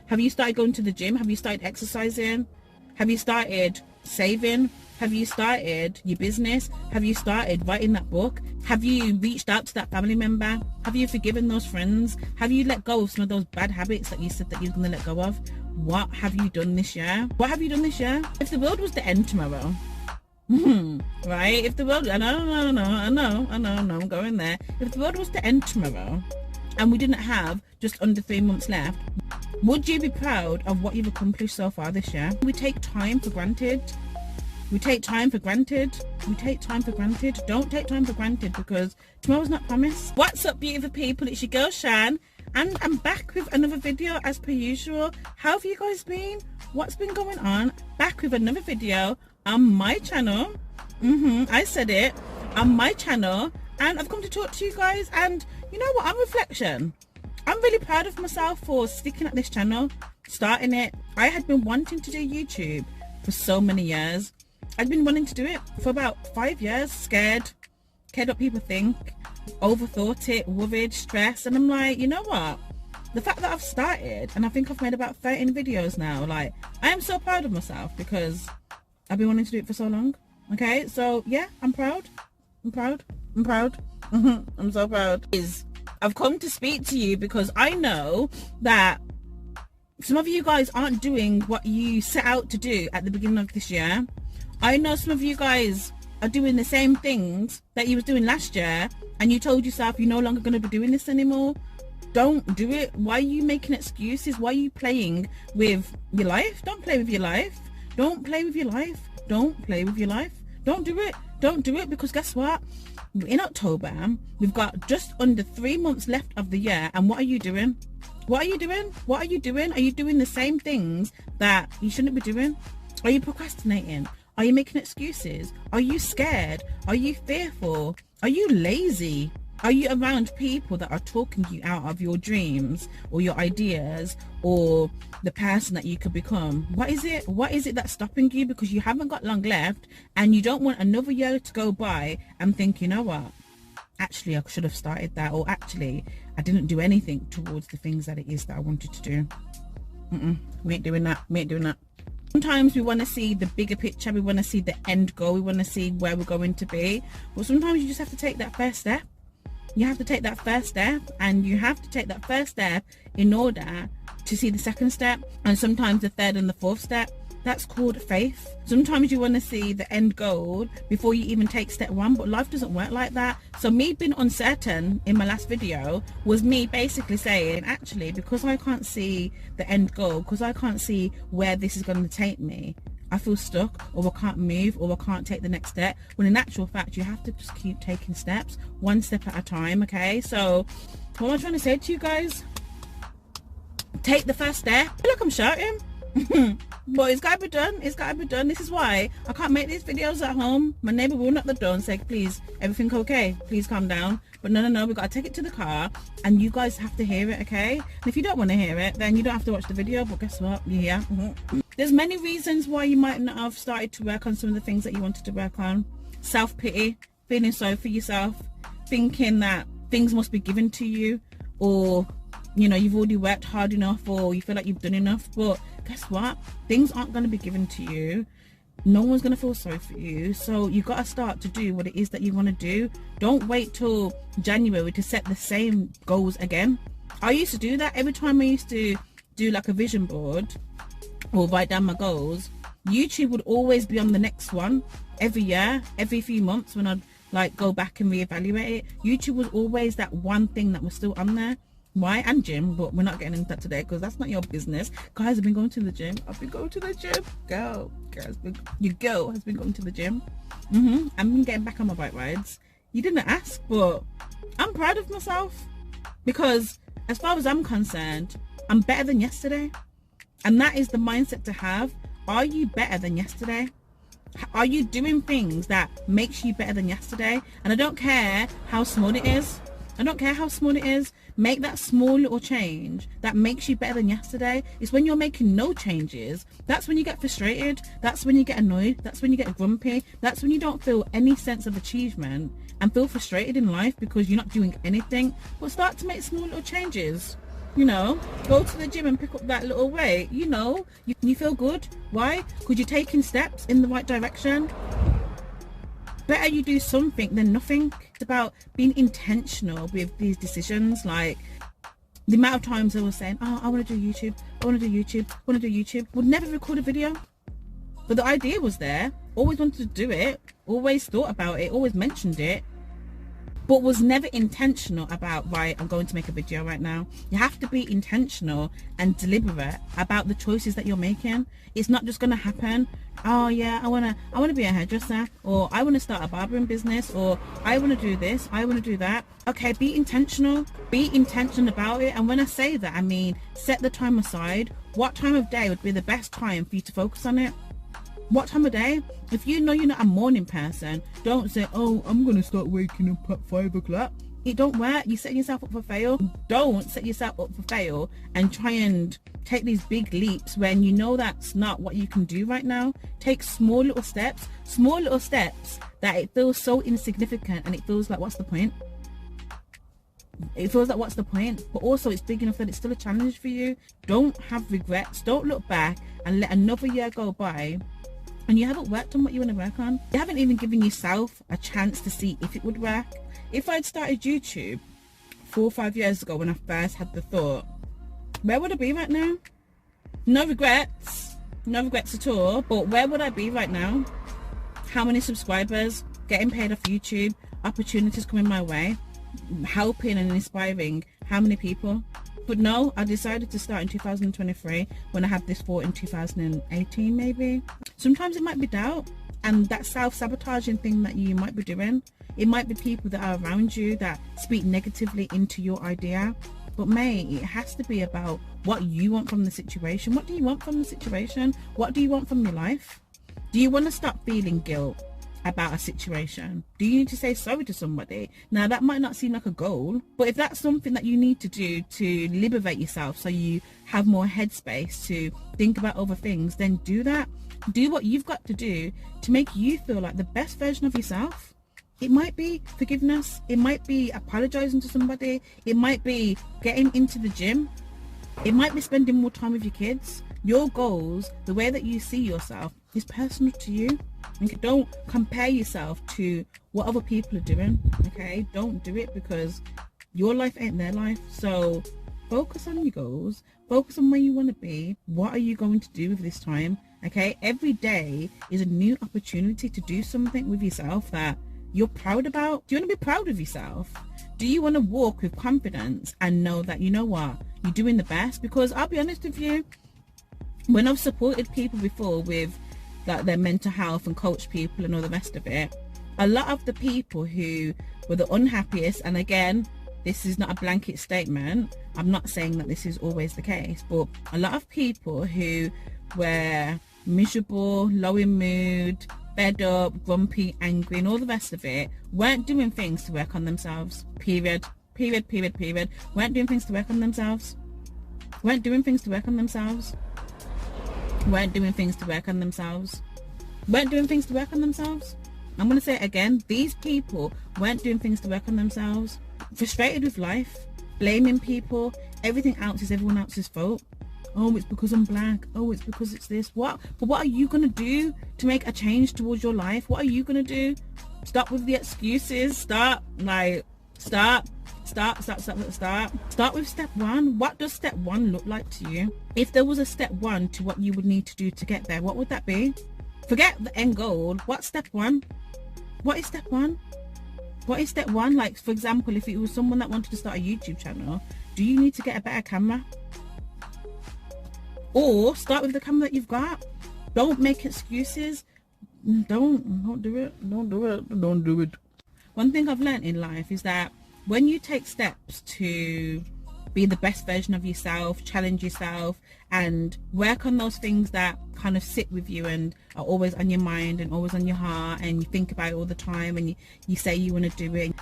Have you started going to the gym? Have you started exercising? Have you started saving? Have you started your business? Have you started writing that book? Have you reached out to that family member? Have you forgiven those friends? Have you let go of some of those bad habits that you said that you were going to let go of? What have you done this year? What have you done this year? If the world was to end tomorrow, right? If the world, I know, I'm going there. If the world was to end tomorrow and we didn't have just under 3 months left, would you be proud of what you've accomplished so far this year? We take time for granted. We take time for granted. We take time for granted. Don't take time for granted, because tomorrow's not promised. What's up, beautiful people? It's your girl Shan, and I'm back with another video as per usual. How have you guys been? What's been going on? Back with another video on my channel. I said it, on my channel, and I've come to talk to you guys. And you know what? On reflection, I'm really proud of myself for sticking at this channel, starting it. I had been wanting to do YouTube for so many years. I'd been wanting to do it for about 5 years, scared what people think, overthought it, worried, stressed, and I'm like, you know what? The fact that I've started, and I think I've made about 13 videos now, like, I am so proud of myself because I've been wanting to do it for so long. Okay, so yeah, I'm proud. I'm so proud. I've come to speak to you because I know that some of you guys aren't doing what you set out to do at the beginning of this year. I know some of you guys are doing the same things that you was doing last year, and you told yourself you're no longer going to be doing this anymore. Don't do it. Why are you making excuses? Why are you playing with your life? Don't play with your life. Don't play with your life. Don't play with your life. Don't do it. Don't do it, because guess what? In October, we've got just under 3 months left of the year, and what are you doing? What are you doing? What are you doing? Are you doing the same things that you shouldn't be doing? Are you procrastinating? Are you making excuses? Are you scared? Are you fearful? Are you lazy? Are you around people that are talking you out of your dreams or your ideas or the person that you could become? What is it? What is it that's stopping you? Because you haven't got long left, and you don't want another year to go by and think, you know what? Actually, I should have started that, or actually, I didn't do anything towards the things that it is that I wanted to do. We ain't doing that. We ain't doing that. Sometimes we want to see the bigger picture. We want to see the end goal. We want to see where we're going to be. But sometimes you just have to take that first step. You have to take that first step, and you have to take that first step in order to see the second step, and sometimes the third and the fourth step. That's called faith. Sometimes you want to see the end goal before you even take step one, but life doesn't work like that. So me being uncertain in my last video was me basically saying, actually, because I can't see the end goal, because I can't see where this is going to take me, I feel stuck, or I can't move, or I can't take the next step. When in actual fact, you have to just keep taking steps, one step at a time. Okay, so what am I trying to say to you guys? Take the first step. I feel like I'm shouting. But it's gotta be done. It's gotta be done. This is why I can't make these videos at home. My neighbor will knock the door and say, please, everything okay? Please calm down. But no, we gotta take it to the car, and you guys have to hear it, okay? And if you don't want to hear it, then you don't have to watch the video. But guess what? You're here. There's many reasons why you might not have started to work on some of the things that you wanted to work on. Self-pity, feeling sorry for yourself, thinking that things must be given to you, or you know, you've already worked hard enough, or you feel like you've done enough. But guess what? Things aren't going to be given to you. No one's going to feel sorry for you. So you got to start to do what it is that you want to do. Don't wait till January to set the same goals again. I used to do that every time I used to do like a vision board or write down my goals. YouTube would always be on the next one every year, every few months, when I'd like go back and reevaluate it. YouTube was always that one thing that was still on there. Why? And gym, but we're not getting into that today because that's not your business. Guys, I've been going to the gym. I've been going to the gym. Your girl has been going to the gym. I've been getting back on my bike rides. You didn't ask, but I'm proud of myself, because as far as I'm concerned, I'm better than yesterday. And that is the mindset to have. Are you better than yesterday? Are you doing things that makes you better than yesterday? And I don't care how small it is. I don't care how small it is. Make that small little change that makes you better than yesterday. It's when you're making no changes, that's when you get frustrated. That's when you get annoyed. That's when you get grumpy. That's when you don't feel any sense of achievement and feel frustrated in life because you're not doing anything. But start to make small little changes. You know, go to the gym and pick up that little weight. You know, you feel good. Why? Because you're taking steps in the right direction. Better you do something than nothing. It's about being intentional with these decisions. Like the amount of times I was saying, oh, I want to do YouTube, I want to do YouTube, I want to do YouTube. Would never record a video. But the idea was there. Always wanted to do it. Always thought about it. Always mentioned it. But was never intentional about, right, I'm going to make a video right now. You have to be intentional and deliberate about the choices that you're making. It's not just going to happen. Oh yeah, I want to be a hairdresser, or I want to start a barbering business, or I want to do this, I want to do that. Okay, be intentional about it. And when I say that, I mean set the time aside. What time of day would be the best time for you to focus on it? What time of day? If you know you're not a morning person, don't say, oh, I'm going to start waking up at 5 o'clock. It don't work. You're setting yourself up for fail. Don't set yourself up for fail and try and take these big leaps when you know that's not what you can do right now. Take small little steps that it feels so insignificant and it feels like, what's the point? It feels like, what's the point? But also it's big enough that it's still a challenge for you. Don't have regrets. Don't look back and let another year go by and you haven't worked on what you want to work on. You haven't even given yourself a chance to see if it would work. If I'd started YouTube 4 or 5 years ago when I first had the thought, where would I be right now? No regrets at all, but where would I be right now? How many subscribers, getting paid off YouTube, opportunities coming my way, helping and inspiring how many people? But no, I decided to start in 2023 when I had this thought in 2018 maybe. Sometimes it might be doubt and that self-sabotaging thing that you might be doing. It might be people that are around you that speak negatively into your idea. But mate, it has to be about what you want from the situation. What do you want from the situation? What do you want from your life? Do you want to stop feeling guilt about a situation? Do you need to say sorry to somebody? Now that might not seem like a goal, but if that's something that you need to do to liberate yourself so you have more headspace to think about other things, then do that. Do what you've got to do to make you feel like the best version of yourself. It might be forgiveness, it might be apologizing to somebody, it might be getting into the gym, it might be spending more time with your kids. Your goals, the way that you see yourself, is personal to you. Okay, don't compare yourself to what other people are doing. Okay, don't do it, because your life ain't their life. So focus on your goals, focus on where you want to be. What are you going to do with this time? Okay, every day is a new opportunity to do something with yourself that you're proud about. Do you want to be proud of yourself? Do you want to walk with confidence and know that, you know what, you're doing the best? Because I'll be honest with you, when I've supported people before with like their mental health and coach people and all the rest of it, a lot of the people who were the unhappiest, and again, this is not a blanket statement, I'm not saying that this is always the case, but a lot of people who were miserable, low in mood, fed up, grumpy, angry and all the rest of it, weren't doing things to work on themselves. Period. Weren't doing things to work on themselves. Weren't doing things to work on themselves. Weren't doing things to work on themselves. Weren't doing things to work on themselves. I'm going to say it again. These people weren't doing things to work on themselves. Frustrated with life, blaming people. Everything else is everyone else's fault. Oh, it's because I'm black. Oh, it's because it's this. What? But what are you going to do to make a change towards your life? What are you going to do? Stop with the excuses. Start with step one. What does step one look like to you? If there was a step one to what you would need to do to get there, what would that be? Forget the end goal. What's step one? What is step one? What is step one? Like, for example, if it was someone that wanted to start a YouTube channel, do you need to get a better camera? Or start with the camera that you've got. Don't make excuses. Don't do it. One thing I've learned in life is that when you take steps to be the best version of yourself, challenge yourself and work on those things that kind of sit with you and are always on your mind and always on your heart, and you think about it all the time, and you say you want to do it,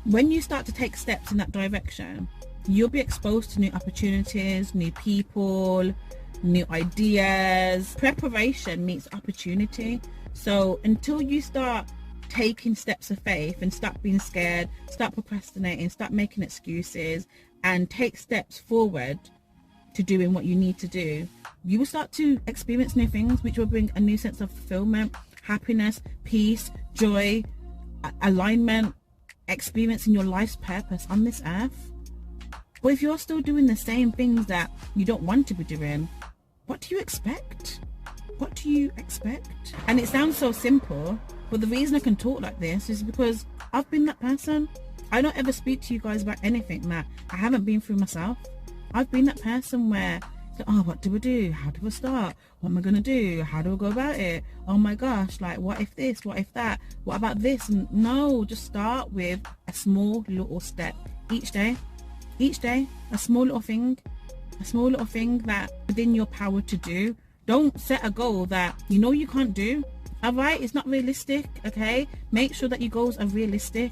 when you start to take steps in that direction, you'll be exposed to new opportunities, new people, new ideas. Preparation meets opportunity. So until you start taking steps of faith and stop being scared, stop procrastinating, stop making excuses, and take steps forward to doing what you need to do, you will start to experience new things, which will bring a new sense of fulfillment, happiness, peace, joy, alignment, experiencing your life's purpose on this earth. But if you're still doing the same things that you don't want to be doing, what do you expect? What do you expect? And it sounds so simple, but the reason I can talk like this is because I've been that person. I don't ever speak to you guys about anything that I haven't been through myself. I've been that person where, oh, what do I do? How do I start? What am I going to do? How do I go about it? Oh my gosh, like, what if this? What if that? What about this? And no, just start with a small little step each day. Each day, a small little thing that within your power to do. Don't set a goal that you know you can't do. All right, it's not realistic. Okay, make sure that your goals are realistic.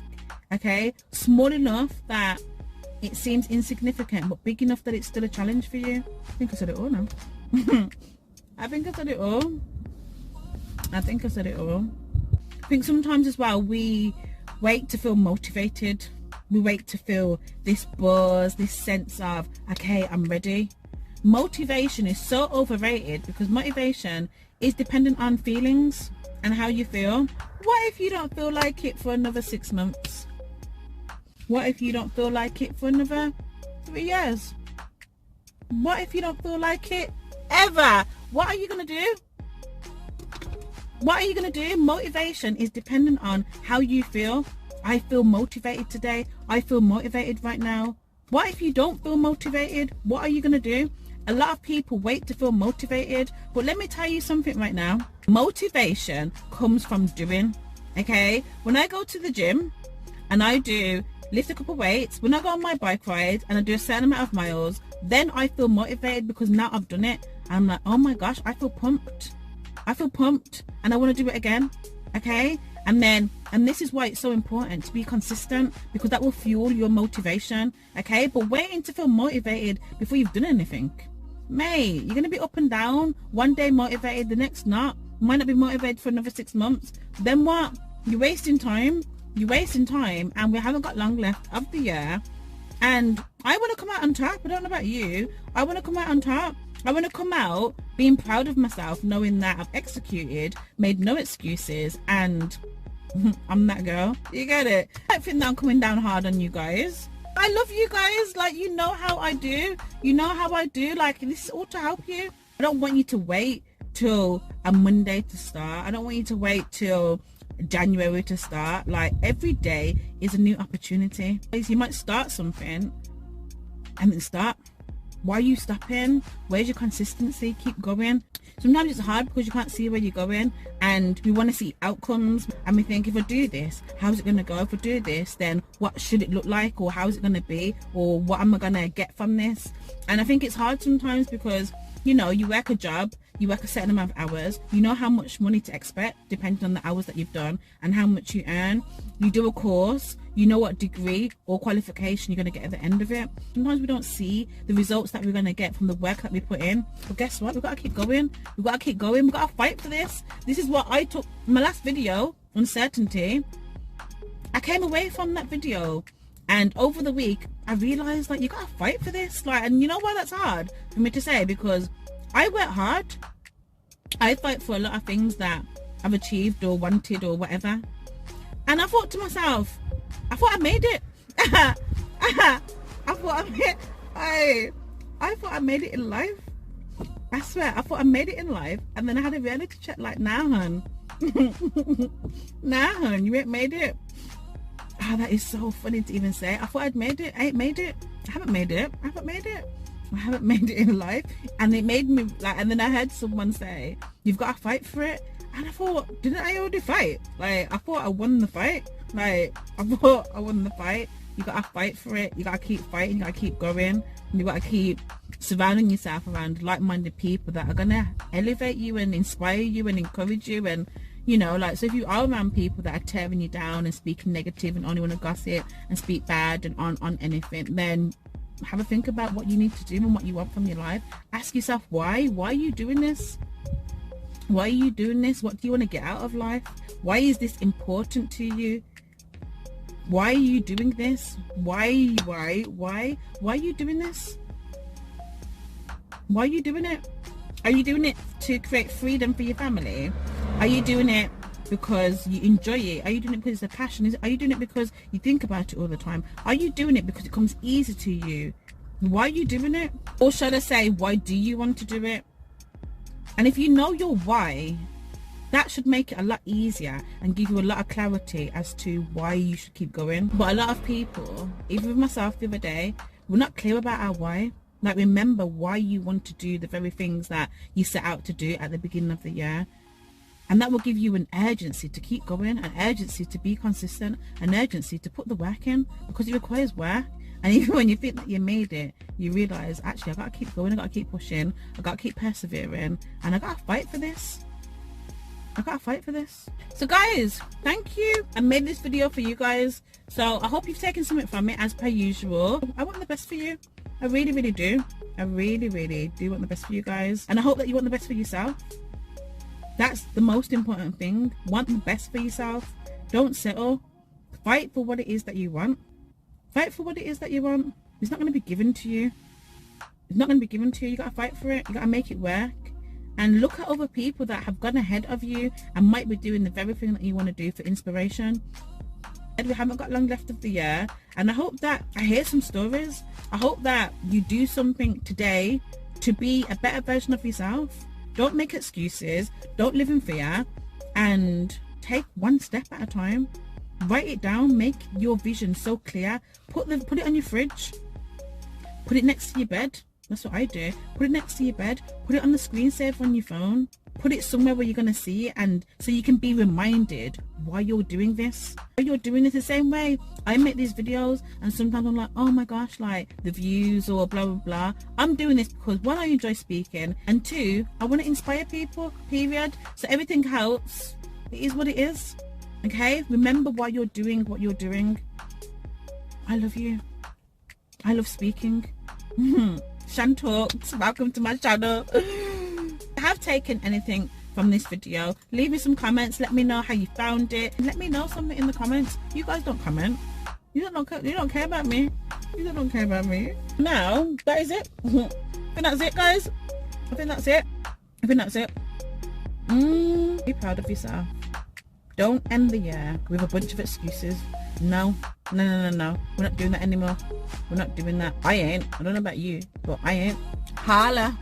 Okay, small enough that it seems insignificant, but big enough that it's still a challenge for you. I think I said it all now. I think I said it all. I think sometimes as well, we wait to feel motivated. We wait to feel this buzz, this sense of, okay, I'm ready. Motivation is so overrated because motivation is dependent on feelings and how you feel. What if you don't feel like it for another 6 months? What if you don't feel like it for another 3 years? What if you don't feel like it ever? What are you going to do? What are you going to do? Motivation is dependent on how you feel. I feel motivated today. I feel motivated right now. What if you don't feel motivated? What are you going to do? A lot of people wait to feel motivated, but let me tell you something right now. Motivation comes from doing. Okay, when I go to the gym and I do lift a couple weights, when I go on my bike ride and I do a certain amount of miles, then I feel motivated because now I've done it. I'm like, oh my gosh, I feel pumped and I want to do it again. Okay, and this is why it's so important to be consistent, because that will fuel your motivation. Okay, but waiting to feel motivated before you've done anything, mate, you're gonna be up and down. One day motivated, the next not. You might not be motivated for another 6 months. Then what? You're wasting time, and we haven't got long left of the year. And I want to come out on top. I don't know about you. I want to come out on top. I want to come out being proud of myself, knowing that I've executed, made no excuses, and I'm that girl. You get it? I think that I'm coming down hard on you guys. I love you guys. Like, you know how I do. Like, this is all to help you. I don't want you to wait till a Monday to start. I don't want you to wait till January to start. Like, every day is a new opportunity. You might start something and then stop. Why are you stopping? Where's your consistency? Keep going. Sometimes it's hard because you can't see where you're going, and we want to see outcomes, and we think, if I do this, how's it going to go? If I do this, then what should it look like, or how's it going to be, or what am I going to get from this? And I think it's hard sometimes because, you know, you work a job, you work a certain amount of hours, you know how much money to expect depending on the hours that you've done and how much you earn. You do a course, you know what degree or qualification you're going to get at the end of it. Sometimes we don't see the results that we're going to get from the work that we put in. But guess what? We've got to keep going. We've got to fight for this. This is what I took my last video, Uncertainty. I came away from that video, and over the week I realized, like, you got to fight for this. Like, and you know why that's hard for me to say? Because I work hard. I fight for a lot of things that I've achieved or wanted or whatever. And I thought to myself, I thought I made it. I thought I made it in life. I swear, I thought I made it in life. And then I had a reality check, like, nah, hun. Nah, hun, you ain't made it. Oh, that is so funny to even say. I thought I'd made it. I ain't made it. I haven't made it. I haven't made it in life. And it made me, like, and then I heard someone say, you've got to fight for it. And I thought, didn't I already fight? Like, I thought I won the fight. Like, I thought I won the fight. You got to fight for it. You got to keep fighting. You got to keep going. You got to keep surrounding yourself around like-minded people that are going to elevate you and inspire you and encourage you. And, you know, like, so if you are around people that are tearing you down and speaking negative and only want to gossip and speak bad and on anything, then have a think about what you need to do and what you want from your life. Ask yourself, why are you doing this? Why are you doing this? What do you want to get out of life? Why is this important to you? Why are you doing this? Why are you doing this? Why are you doing it? Are you doing it to create freedom for your family? Are you doing it because you enjoy it? Are you doing it because it's a passion? Are you doing it because you think about it all the time? Are you doing it because it comes easy to you? Why are you doing it? Or should I say, why do you want to do it? And if you know your why, that should make it a lot easier and give you a lot of clarity as to why you should keep going. But a lot of people, even with myself the other day, we're not clear about our why. Like, remember why you want to do the very things that you set out to do at the beginning of the year. And that will give you an urgency to keep going, an urgency to be consistent, an urgency to put the work in, because it requires work. And even when you think that you made it, you realize, actually, I gotta keep going, I gotta keep pushing, I gotta keep persevering, and I gotta fight for this. I gotta fight for this. So guys, thank you. I made this video for you guys, so I hope you've taken something from it. As per usual, I want the best for you. I really, really do. I really, really do want the best for you guys, and I hope that you want the best for yourself. That's the most important thing. Want the best for yourself. Don't settle. Fight for what it is that you want. Fight for what it is that you want. It's not going to be given to you. It's not going to be given to you. You got to fight for it. You got to make it work. And look at other people that have gone ahead of you and might be doing the very thing that you want to do for inspiration. And we haven't got long left of the year. And I hope that I hear some stories. I hope that you do something today to be a better version of yourself. Don't make excuses. Don't live in fear. And take one step at a time. Write it down. Make your vision so clear. Put it on your fridge. Put it next to your bed. That's what I do. Put it next to your bed. Put it on the screensaver on your phone. Put it somewhere where you're going to see it, and so you can be reminded why you're doing this. Why you're doing it the same way. I make these videos and sometimes I'm like, oh my gosh, like the views or blah blah blah. I'm doing this because one, I enjoy speaking, and two, I want to inspire people, period. So everything helps. It is what it is. Okay, remember why you're doing what you're doing. I love you. I love speaking. Shan Talks, welcome to my channel. Have taken anything from this video, leave me some comments. Let me know how you found it. Let me know something in the comments. You guys don't comment. You don't care about me. You don't care about me. Now that is it. I think that's it, guys. I think that's it. Be proud of yourself. Don't end the year with a bunch of excuses. No. We're not doing that anymore. We're not doing that. I ain't. I don't know about you, but I ain't. Holla.